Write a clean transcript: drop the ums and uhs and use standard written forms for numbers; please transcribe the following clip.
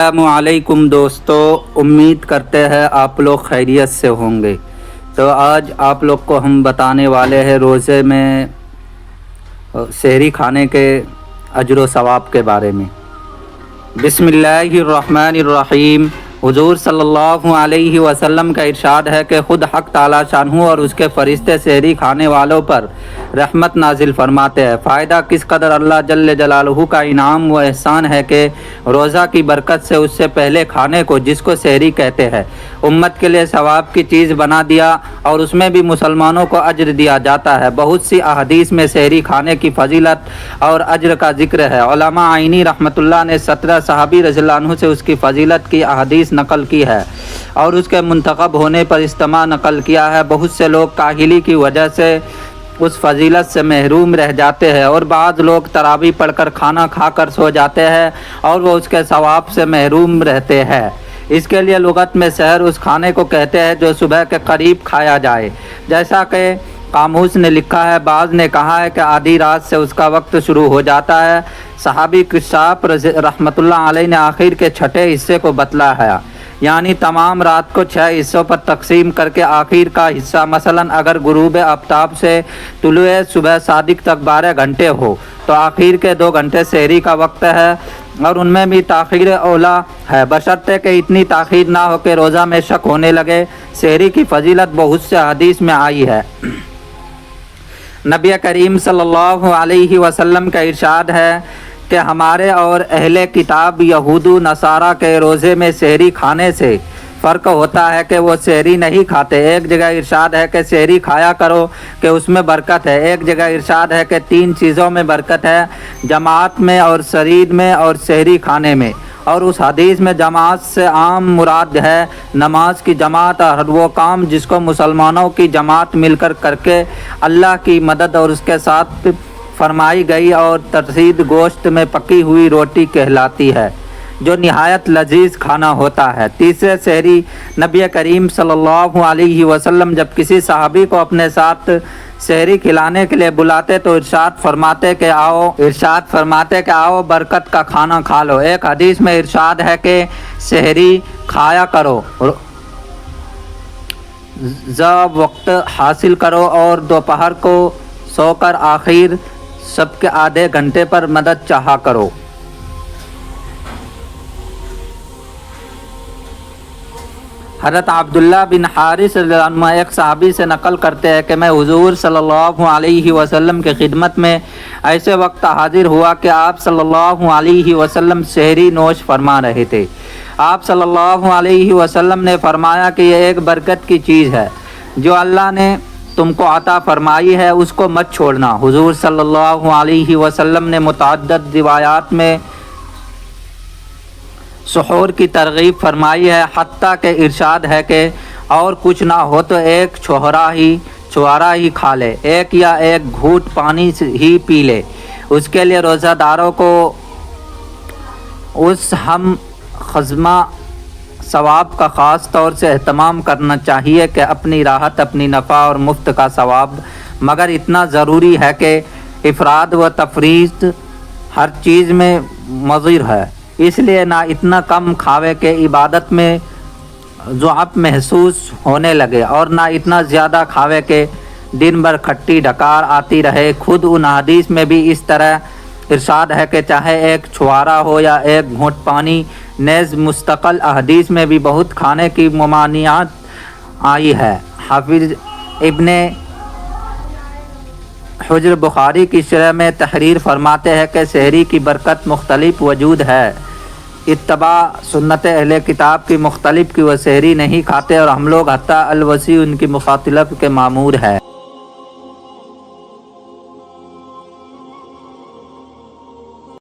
السلام علیکم دوستو، امید کرتے ہیں آپ لوگ خیریت سے ہوں گے۔ تو آج آپ لوگ کو ہم بتانے والے ہیں روزے میں سحری کھانے کے اجر و ثواب کے بارے میں۔ بسم اللہ الرحمن الرحیم۔ حضور صلی اللہ علیہ وسلم کا ارشاد ہے کہ خود حق تعالی شانہ اور اس کے فرشتے سحری کھانے والوں پر رحمت نازل فرماتے ہیں۔ فائدہ کس قدر اللہ جل جلالہ کا انعام و احسان ہے کہ روزہ کی برکت سے اس سے پہلے کھانے کو، جس کو سحری کہتے ہیں، امت کے لیے ثواب کی چیز بنا دیا اور اس میں بھی مسلمانوں کو اجر دیا جاتا ہے۔ بہت سی احادیث میں سحری کھانے کی فضیلت اور اجر کا ذکر ہے۔ علامہ عینی رحمۃ اللہ نے 17 صحابی رضی اللہ عنہ سے اس کی فضیلت کی احادیث نقل کی ہے اور اس کے منتخب ہونے پر اجتماع نقل کیا ہے۔ بہت سے لوگ کاہلی کی وجہ سے اس فضیلت سے محروم رہ جاتے ہیں اور بعض لوگ تراویح پڑھ کر کھانا کھا کر سو جاتے ہیں اور وہ اس کے ثواب سے محروم رہتے ہیں۔ اس کے لیے لغت میں سحر اس کھانے کو کہتے ہیں جو صبح کے قریب کھایا جائے، جیسا کہ قاموس نے لکھا ہے۔ بعض نے کہا ہے کہ آدھی رات سے اس کا وقت شروع ہو جاتا ہے۔ صحابی کشاف رحمۃ اللہ علیہ نے آخر کے چھٹے حصے کو بتلا ہے، یعنی تمام رات کو 6 حصوں پر تقسیم کر کے آخر کا حصہ، مثلا اگر غروب آفتاب سے طلوع صبح صادق تک 12 گھنٹے ہو تو آخر کے 2 گھنٹے سحری کا وقت ہے، اور ان میں بھی تاخیر اولا ہے، بشرطے کہ اتنی تاخیر نہ ہو کہ روزہ میں شک ہونے لگے۔ سحری کی فضیلت بہت سے حدیث میں آئی ہے۔ نبی کریم صلی اللہ علیہ وسلم کا ارشاد ہے کہ ہمارے اور اہل کتاب یہود و نصارہ کے روزے میں سحری کھانے سے فرق ہوتا ہے کہ وہ سحری نہیں کھاتے۔ ایک جگہ ارشاد ہے کہ سحری کھایا کرو کہ اس میں برکت ہے، ایک جگہ ارشاد ہے کہ 3 چیزوں میں برکت ہے، جماعت میں اور سرید میں اور سحری کھانے میں۔ اور اس حدیث میں جماعت سے عام مراد ہے نماز کی جماعت اور وہ کام جس کو مسلمانوں کی جماعت مل کر کے اللہ کی مدد اور اس کے ساتھ فرمائی گئی اور ترسید گوشت میں پکی ہوئی روٹی کہلاتی ہے، جو نہایت لذیذ کھانا ہوتا ہے۔ تیسرے سحری، نبی کریم صلی اللہ علیہ وسلم جب کسی صحابی کو اپنے ساتھ سحری کھلانے کے لیے بلاتے تو ارشاد فرماتے کہ آؤ برکت کا کھانا کھا لو۔ ایک حدیث میں ارشاد ہے کہ سحری کھایا کرو، وقت حاصل کرو اور دوپہر کو سو کر آخر سب کے آدھے گھنٹے پر مدد چاہا کرو۔ حضرت عبداللہ بن حارث رضی اللہ عنہ ایک صحابی سے نقل کرتے ہیں کہ میں حضور صلی اللہ علیہ وسلم کی خدمت میں ایسے وقت حاضر ہوا کہ آپ صلی اللہ علیہ وسلم سحری نوش فرما رہے تھے۔ آپ صلی اللہ علیہ وسلم نے فرمایا کہ یہ ایک برکت کی چیز ہے جو اللہ نے تم کو عطا فرمائی ہے، اس کو مت چھوڑنا۔ حضور صلی اللہ علیہ وسلم نے متعدد روایات میں سحور کی ترغیب فرمائی ہے، حتیٰ کہ ارشاد ہے کہ اور کچھ نہ ہو تو ایک چھوارا ہی کھا لے، ایک یا ایک گھونٹ پانی ہی پی لے۔ اس کے لیے روزہ داروں کو اس ہم خزمہ ثواب کا خاص طور سے اہتمام کرنا چاہیے کہ اپنی راحت، اپنی نفع اور مفت کا ثواب، مگر اتنا ضروری ہے کہ افراد و تفریط ہر چیز میں مضر ہے، اس لیے نہ اتنا کم کھاوے کہ عبادت میں ضعف محسوس ہونے لگے اور نہ اتنا زیادہ کھاوے کہ دن بھر کھٹی ڈکار آتی رہے۔ خود ان حدیث میں بھی اس طرح ارشاد ہے کہ چاہے ایک چھوارا ہو یا ایک گھونٹ پانی، نیز مستقل احادیث میں بھی بہت کھانے کی ممانعت آئی ہے۔ حافظ ابن حجر بخاری کی شرح میں تحریر فرماتے ہیں کہ سحری کی برکت مختلف وجود ہے، اتباع سنت اہل کتاب کی مختلف کی وہ سحری نہیں کھاتے اور ہم لوگ حتیٰ الوصی ان کی مخاطلت کے مامور ہے۔